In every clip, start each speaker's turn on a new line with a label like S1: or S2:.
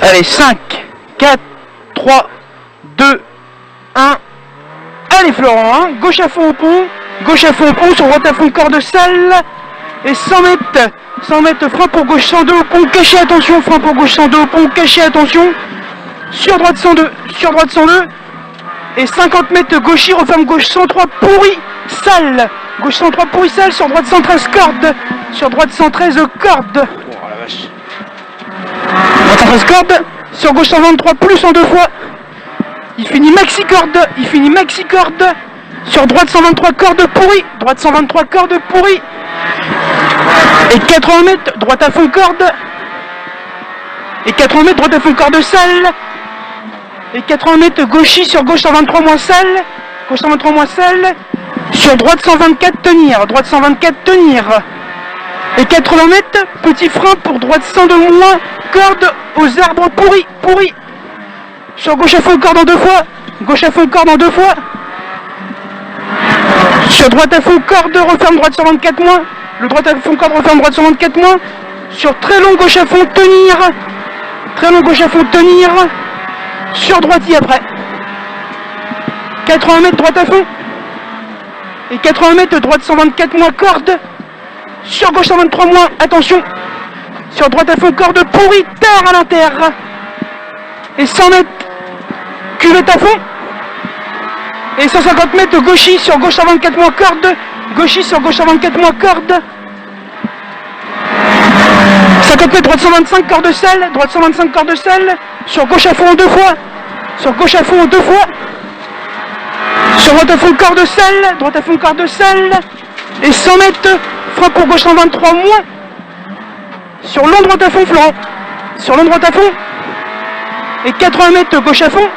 S1: Allez, 5, 4, 3, 2, 1. Allez Florent, hein. Gauche à fond au pont, sur droite à fond corde salle. Et 100 mètres, frein pour gauche 102 au pont, caché, attention, frein pour gauche 102 au pont, caché, attention. Sur droite 102, Et 50 mètres gauchy, referme gauche 103, pourri, salle. Gauche 103, pourri, salle, sur droite 113, corde. Sur droite 113, corde.
S2: Oh la vache.
S1: Droite 113, corde. Sur gauche 123, plus en 2 fois. Il finit maxi corde. Sur droite 123, corde pourri. Droite 123, corde pourri. Et 80 mètres, droite à fond corde. Et 80 mètres, droite à fond corde salle. Et 80 mètres gauchy sur gauche 123 moins salle. Gauche 123 moins salle. Sur droite 124 tenir. Et 80 mètres, petit frein pour droite 102 moins. Corde aux arbres pourri. Sur gauche à fond corde en 2 fois. Sur droite à fond corde, referme droite 124 moins. Le droite à fond corde referme droite 124 moins. Sur très long gauche à fond tenir. Sur droiti après. 80 mètres droite à fond. Et 80 mètres droite 124 moins corde. Sur gauche 123 moins, attention. Sur droite à fond corde pourri, terre à l'inter. Et 100 mètres cuvette à fond. Et 150 mètres gauchy sur gauche 124 moins corde. 50 mètres droite 125 corde salle. Sur gauche à fond en 2 fois. Sur droite à fond corde salle. Et 100 mètres frein pour gauche 123 moins. Sur long droite à fond Florent. Et 80 mètres gauche à fond.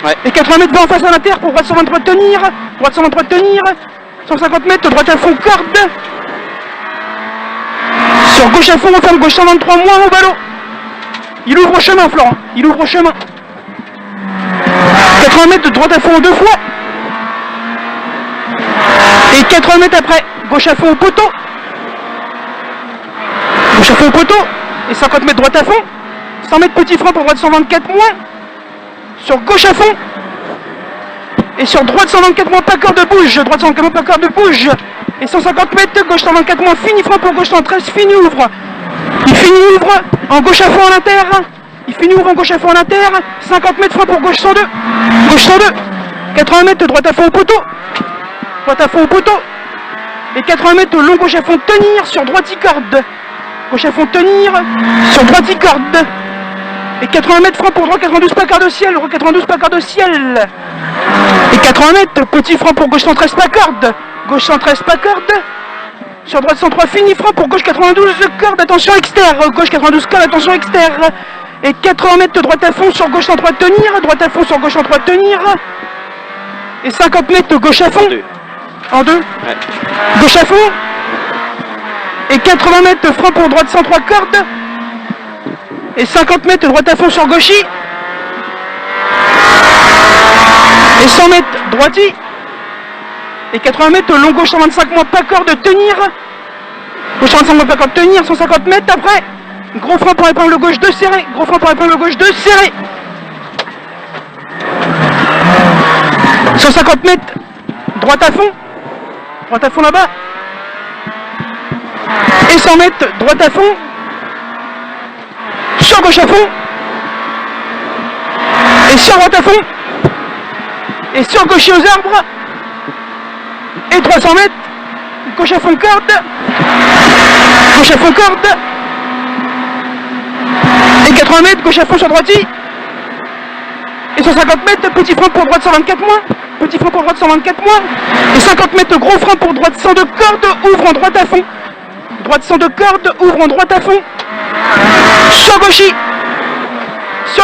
S2: Ouais.
S1: Et 80 mètres vent en face à l'inter pour droite 123 tenir. 150 mètres droite à fond corde. Sur gauche à fond, referme gauche 123 moins au ballot. Il ouvre chemin Florent. 80 mètres de droite à fond en 2 fois. Et 80 mètres après, gauche à fond au poteau. Et 50 mètres droite à fond. 100 mètres petit frein pour droite 124 moins. Sur gauche à fond. Et sur droite 124 moins, pas corde bouge. Et 150 mètres, gauche 124 moins, fini frein pour gauche 113, fini ouvre. Il finit ouvre en gauche à fond en inter. 50 mètres frein pour gauche 102. 80 mètres droite à fond au poteau. Et 80 mètres long gauche à fond tenir sur droite corde. Et 80 mètres frein pour droite 92 pas quart de ciel. Et 80 mètres petit frein pour gauche 113 pas corde. Sur droite 103 fini frein pour gauche 92 corde, attention externe. Et 80 mètres droite à fond sur gauche 103 tenir. Et 50 mètres gauche à fond. En 2.
S2: Ouais.
S1: Gauche à fond. Et 80 mètres frein pour droite 103 corde. Et 50 mètres droite à fond sur gauchy. Et 100 mètres droiti. Et 80 mètres long gauche 125 moins pas corde tenir. Gauche 125 moins pas corde tenir. 150 mètres après. Gros frein pour épingle gauche 2 serré. 150 mètres droite à fond là-bas. Et 100 mètres droite à fond. Sur gauche à fond. Et sur droite à fond. Et sur gaucher aux arbres. Et 300 mètres. Gauche à fond corde. Et 80 mètres gauche à fond sur droiti. Et 150 mètres petit frein pour droite 124 moins. Et 50 mètres gros frein pour droite 102 corde. Ouvre en droite à fond. Sur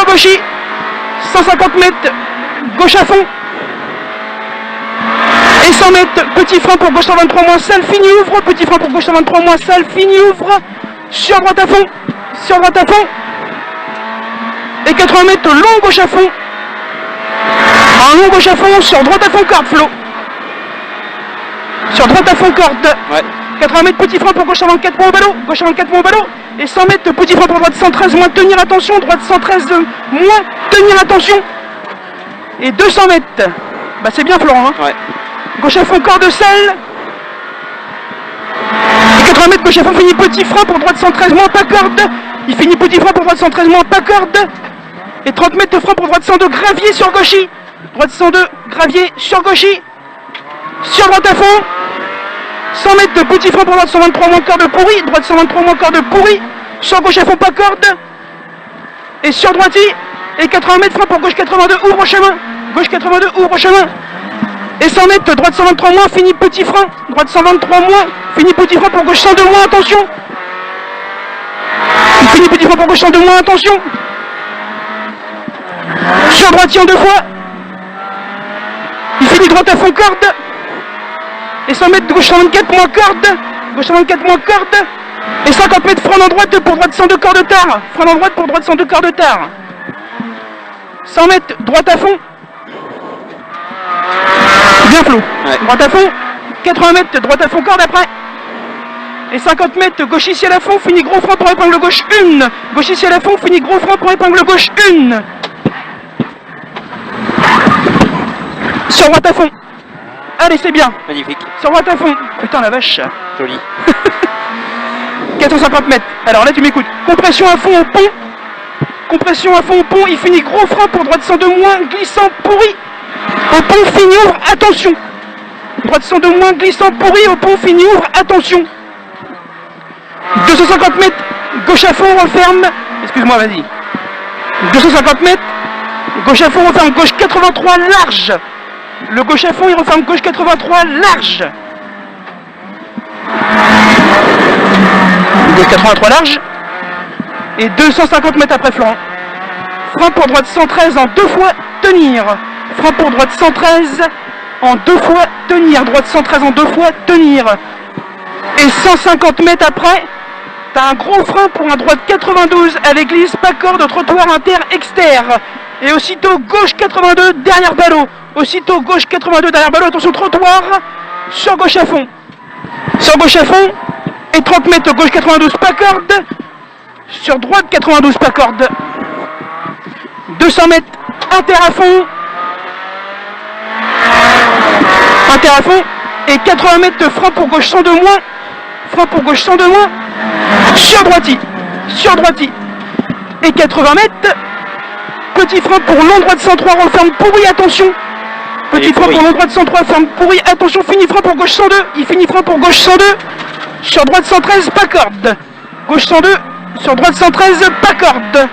S1: gauchy. 150 mètres gauche à fond. Et 100 mètres petit frein pour gauche 123 moins salle, fini ouvre. Sur droite à fond. Et 80 mètres long gauche à fond. Sur droite à fond corde Flo. Ouais. 80 mètres, petit frein pour gauche 124 moins au ballot, gauche 124 moins au ballot, et 100 mètres, petit frein pour droite 113 moins, tenir attention, droite 113 moins, tenir attention, et 200 mètres, bah c'est bien Florent, hein.
S2: Ouais.
S1: Gauche à fond, corps de selle, et 80 mètres, gauche à fond, finit petit frein pour droite 113 moins, pas corde, il finit petit frein pour droite 113 moins, pas corde, et 30 mètres de frein pour droite 102, gravier sur gauchy, droite 102, gravier sur gauchy, sur droite à fond, 100 mètres de petit frein pour droite 123 moins corde pourri, droite 123 moins corde pourri, sur gauche à fond pas corde, et sur droite et 80 mètres frein pour gauche 82, ouvre chemin, gauche 82, ouvre chemin, et 100 mètres droite 123 moins, fini petit frein, droite 123 moins, fini petit frein pour gauche 102 moins, attention, il finit petit frein pour gauche 102 moins, attention, sur droite en deux fois, il finit droite à fond corde, et 100 mètres de gauche 124 moins corde, gauche 124 moins corde, et 50 mètres frein en droite pour droite 102 corps de tard, frein en droite pour droite 102 corps de tard, 100 mètres droite à fond, bien flou,
S2: ouais.
S1: Droite à fond, 80 mètres droite à fond corde après, et 50 mètres gauche ici à la fond, finit gros frein pour épingle gauche 1, gauche ici à la fond, finit gros frein pour épingle gauche 1, sur droite à fond, allez c'est bien,
S2: Magnifique.
S1: sur droite à fond, putain la vache,
S2: Joli.
S1: 450 mètres, alors là tu m'écoutes, compression à fond au pont, compression à fond au pont, il finit gros frein pour droite 102 moins, glissant pourri, au pont fini ouvre, attention, droite 102 moins, glissant pourri, au pont fini ouvre, attention, 250 mètres, gauche à fond, referme, excuse-moi vas-y, 250 mètres, gauche à fond, referme, gauche 83 large, le gauche à fond, il referme gauche 83 large, gauche 83 large, et 250 mètres après Florent, frein pour droite 113 en deux fois, tenir, frein pour droite 113 en deux fois, tenir, droite 113 en deux fois, tenir, et 150 mètres après, t'as un gros frein pour un droite 92 avec glisse, pas corde, trottoir inter-externe, et aussitôt gauche 82 derrière ballot, aussitôt gauche 82 derrière ballot, attention trottoir, sur gauche à fond, et 30 mètres gauche 92 pas corde, sur droite 92 pas corde, 200 mètres inter à fond, et 80 mètres de frein pour gauche 102 moins, sur droiti, et 80 mètres, petit frein pour long droite 103, referme pourri, attention, petit frein pour long droite 103, ferme pourri, attention, fini frein pour gauche 102, il finit frein pour gauche 102, sur droite 113, pas corde, gauche 102, sur droite 113, pas corde,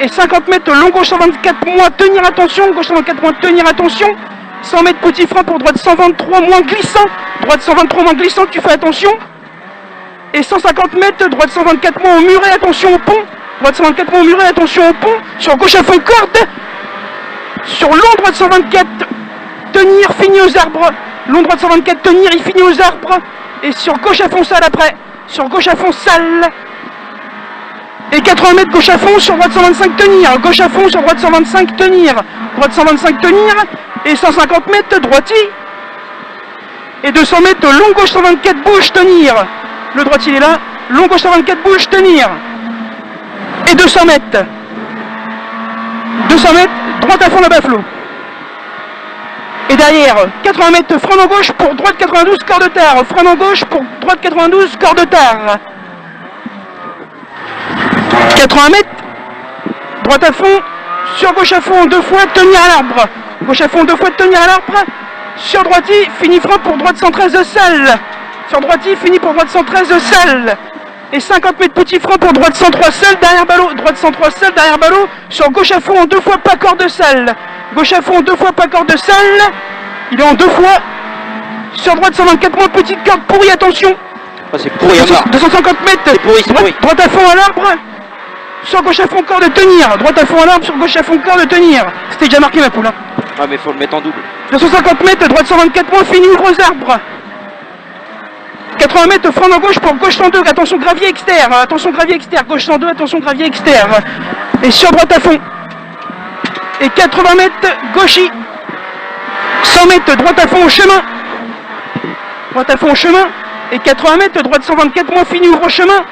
S1: et 50 mètres long gauche 124 moins, tenir attention, gauche 124 moins, tenir attention, 100 mètres petit frein pour droite 123 moins glissant, droite 123 moins glissant, tu fais attention, et 150 mètres, droite 124 moins au muret, attention au pont, droite 124 moins au muret, attention au pont, sur gauche à fond corde, sur long droite 124, tenir, fini aux arbres, long droite 124, tenir, il finit aux arbres, et sur gauche à fond salle après, sur gauche à fond salle, et 80 mètres gauche à fond, sur droite 125 tenir, gauche à fond, sur droite 125 tenir, droite 125 tenir, et 150 mètres droiti, et 200 mètres long gauche 124 bouge tenir, le droitier il est là, long gauche 124 bouge tenir, et 200 mètres, droite à fond le baflot, et derrière 80 mètres frein en gauche pour droite 92 corps de tard, frein en gauche pour droite 92 corps de tard, 80 mètres, droite à fond, sur gauche à fond deux fois, tenir à l'arbre, gauche à fond deux fois, tenir à l'arbre, sur droiti, fini frein pour droite 113 de salle, sur droiti, fini pour droite 113 de salle, et 50 mètres petit frein pour droite 103 seul derrière ballot, droite 103 seul derrière ballot, sur gauche à fond en deux fois pas corde de salle, gauche à fond en deux fois pas corde de salle, il est en deux fois, sur droite 124 moins petite corde pourrie, attention,
S2: Oh, c'est pourri à mort.
S1: 250 mètres,
S2: C'est pourri, c'est pourri.
S1: Droite à fond à l'arbre, sur gauche à fond corps de tenir, droite à fond à l'arbre, sur gauche à fond corps de tenir, c'était déjà marqué ma poule, hein.
S2: Ah mais faut le mettre en double.
S1: 250 mètres, droite 124 points, fini, ouvre aux arbres. 80 mètres, frein en gauche pour gauche 102, attention gravier externe, gauche 102, attention gravier externe. Et sur droite à fond. Et 80 mètres, gauchy. 100 mètres, droite à fond au chemin. Droite à fond au chemin. Et 80 mètres, droite 124 moins, fini, ouvre chemin.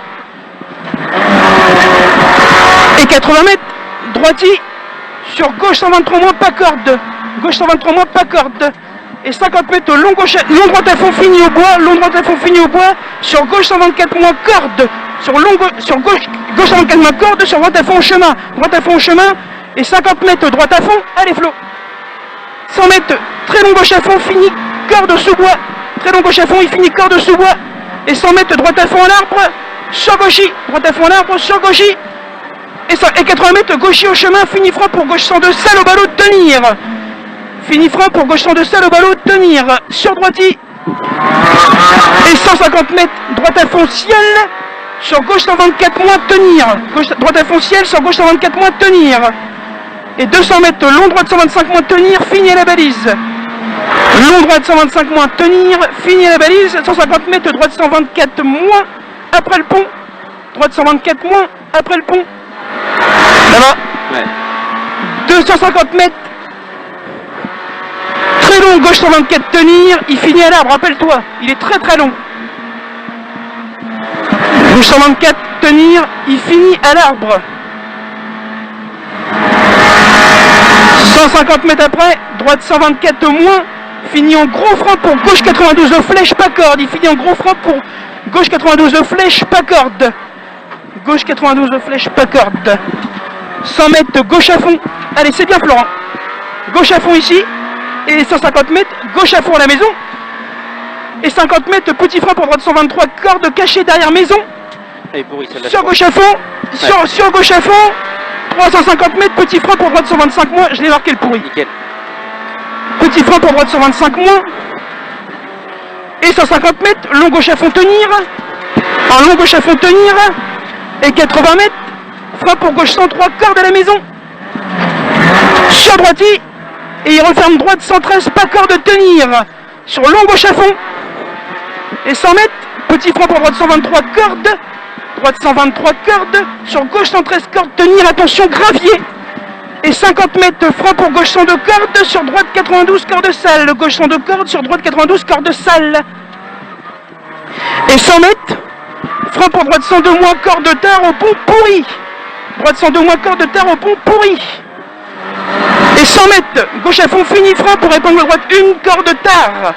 S1: Et 80 mètres, droitier, sur gauche 123 moins, pas corde. Gauche 123 moins, pas corde. Et 50 mètres, long droite à fond, fini au bois. Long droite à fond, fini au bois. Sur gauche 124 moins, corde. Sur gauche 124 moins, corde. Sur droite à fond au chemin. Droite à fond au chemin. Et 50 mètres, droite à fond. Allez, Flo. 100 mètres, très long gauche à fond, fini, corde sous bois. Très long gauche à fond, il finit corde sous bois. Et 100 mètres, droite à fond à l'arbre. Sur gauchy. Droite à fond à l'arbre, sur gauchy. Et 80 mètres, gauchy au chemin, fini franc pour gauche 102, salle au ballot, tenir. Fini franc pour gauche 102, salle au ballot, tenir. Sur droitier. Et 150 mètres, droite à fond, ciel. Sur gauche 124 moins, tenir. Droite à fond, ciel, sur gauche 124 moins, tenir. Et 200 mètres, long droite 125 moins, tenir, fini à la balise. Long droite 125 moins, tenir, fini à la balise. 150 mètres, droite 124 moins, après le pont. Droite 124 moins, après le pont. Là-bas.
S2: Ouais.
S1: 250 mètres. Très long, gauche 124, tenir. Il finit à l'arbre, rappelle-toi. Il est très très long. Gauche 124, tenir. Il finit à l'arbre. 150 mètres après, droite 124 moins. Finit en gros frein pour gauche 92 flèche, pas corde. Il finit en gros frein pour gauche 92 flèche, pas corde. Gauche 92 flèche, pas corde. 100 mètres, gauche à fond. Allez, c'est bien Florent. Gauche à fond ici. Et 150 mètres, gauche à fond à la maison. Et 50 mètres, petit frein pour droite 123, corde cachée derrière maison. Sur gauche à fond. Ouais. Sur gauche à fond. 350 mètres, petit frein pour droite 125 moins. Je l'ai marqué le pourri.
S2: Nickel.
S1: Petit frein pour droite 125 moins. Et 150 mètres, long gauche à fond tenir. En long gauche à fond tenir. Et 80 mètres, frein pour gauche 103, corde à la maison. Sur droitier. Et il referme droite 113, pas corde tenir. Sur long gauche à fond. Et 100 mètres, petit frein pour droite 123, corde. Droite 123, corde. Sur gauche 113, corde tenir, attention, gravier. Et 50 mètres, frein pour gauche 102, corde. Sur droite 92, corde salle. Gauche 102, corde. Sur droite 92, corde salle. Et 100 mètres, frein pour droite 102 moins, corde de tard au pont pourri. Droite 102 moins, corde de tard au pont pourri. Et 100 mètres, gauche à fond, fini frein pour épingle droite, une corde de tard.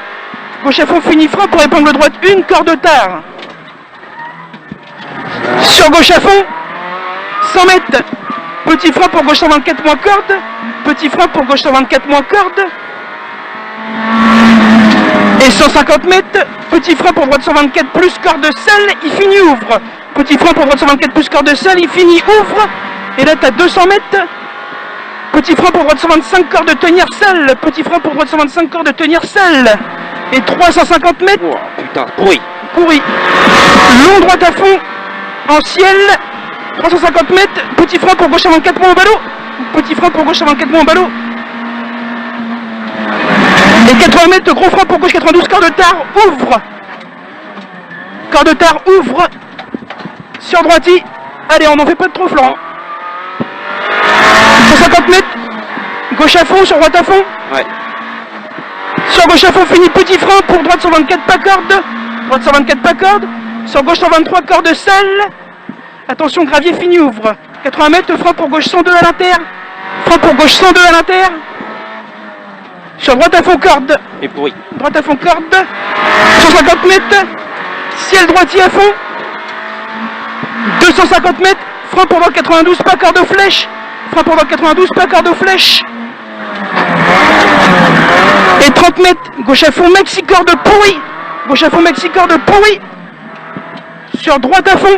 S1: Gauche à fond, fini frein pour épingle droite, une corde de tard. Sur gauche à fond, 100 mètres, petit frein pour gauche 124 moins corde. Petit frein pour gauche 124 moins corde. Et 150 mètres, petit frein pour droite 124 plus corde selle, il finit ouvre. Petit frein pour droite 124 plus corde selle, il finit ouvre. Et là tu as 200 mètres. Petit frein pour droite 125 corde de tenir selle. Petit frein pour droite 125 corde de tenir selle. Et 350 mètres.
S2: Oh, putain, pourri.
S1: Pourri. Long droite à fond. En ciel. 350 mètres. Petit frein pour gauche 124 moins au ballot. Petit frein pour gauche 124 moins au ballot. Et 80 mètres. Gros frein pour gauche 92. Corde de tard. Ouvre. Corde de tard. Ouvre. Sur droitier. Allez, on n'en fait pas de trop, Florent. 150 mètres, gauche à fond, sur droite à fond.
S2: Ouais.
S1: Sur gauche à fond, fini, petit frein pour droite 124, pas corde. Droite 124, pas corde. Sur gauche 123, corde salle. Attention, gravier, fini, ouvre. 80 mètres, frein pour gauche 102 à l'inter. Frein pour gauche 102 à l'inter. Sur droite à fond, corde.
S2: Et pourri.
S1: Droite à fond, corde. 150 mètres, ciel droitier à fond. 250 mètres, frein pour droite 92, pas corde aux flèches. Frein pour droite 92, pas corde aux flèches. Et 30 mètres, gauche à fond, maxi corde pourri. Gauche à fond, maxi corde pourri. Sur droite à fond.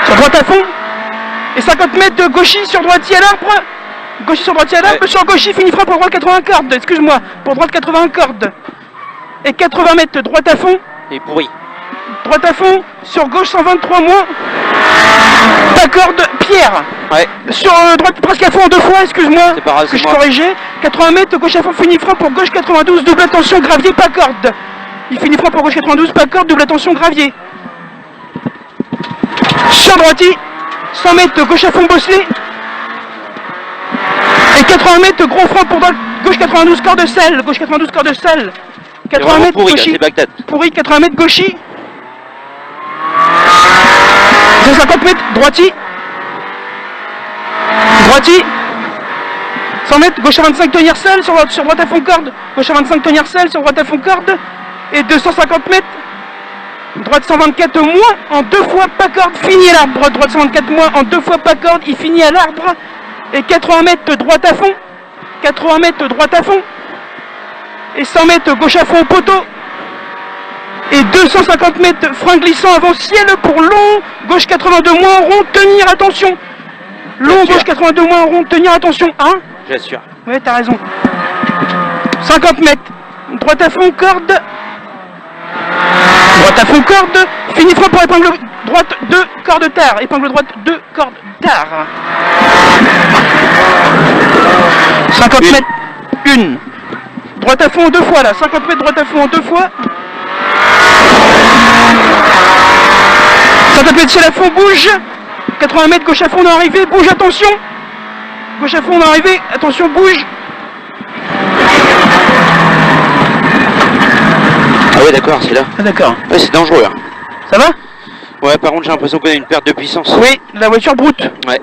S1: Sur droite à fond. Et 50 mètres de gauchy sur droitier à l'arbre. Gauchy sur droitier à l'arbre. Ouais. Sur gauchy, fini frein pour droite 80 cordes. Excuse-moi, pour droite 80 cordes. Et 80 mètres, droite à fond.
S2: Et pourri.
S1: Droite à fond, sur gauche 123 moins. Pas corde, pierre.
S2: Ouais.
S1: Sur droite presque à fond en deux fois, excuse-moi.
S2: C'est pas grave,
S1: que je corrigeais. 80 mètres, gauche à fond, fini frein pour gauche 92, double attention, gravier, pas corde. Il finit frein pour gauche 92, pas corde, double attention, gravier. Sur droitier, 100 mètres, gauche à fond, bosselé. Et 80 mètres, gros frein pour droite, gauche 92, corde selle. Gauche 92, corde selle.
S2: C'est
S1: 80
S2: vraiment
S1: mètres,
S2: pourri, là,
S1: gauchy.
S2: c'est Bagdad.
S1: Pourri, 80 mètres, gauchy. 150 mètres, droiti. Droiti. 100 mètres, gauche à 25, tenir seul, sur droite à fond corde. Gauche à 25, tenir seul, sur droite à fond corde. Et 250 mètres. Droite 124 moins, en 2 fois pas corde, fini à l'arbre. Droite 124 moins, en 2 fois pas corde, il finit à l'arbre. Et 80 mètres, droite à fond. 80 mètres, droite à fond. Et 100 mètres, gauche à fond au poteau. Et 250 mètres, frein glissant avant ciel pour long. Gauche 82 moins en rond, tenir, attention. Long, gauche 82 moins en rond, tenir, attention. 1.
S2: J'assure.
S1: Ouais, t'as raison. 50 mètres. Droite à fond, corde. Droite à fond, corde. Fini frein pour épingle droite, 2, corde tard. Épingle droite, 2, corde tard. 50 mètres, 1. Droite à fond en 2 fois là. 50 mètres, droite à fond en 2 fois. 50 mètres, ciel à fond, bouge. 80 mètres, gauche à fond, on est arrivé. Bouge, attention. Gauche à fond, on est arrivé. Attention, bouge.
S2: Ah ouais, d'accord, c'est là.
S1: Ah d'accord.
S2: Ouais, c'est dangereux, là.
S1: Ça va?
S2: Ouais, par contre, j'ai l'impression qu'on a une perte de puissance.
S1: Oui, la voiture broute.
S2: Ouais.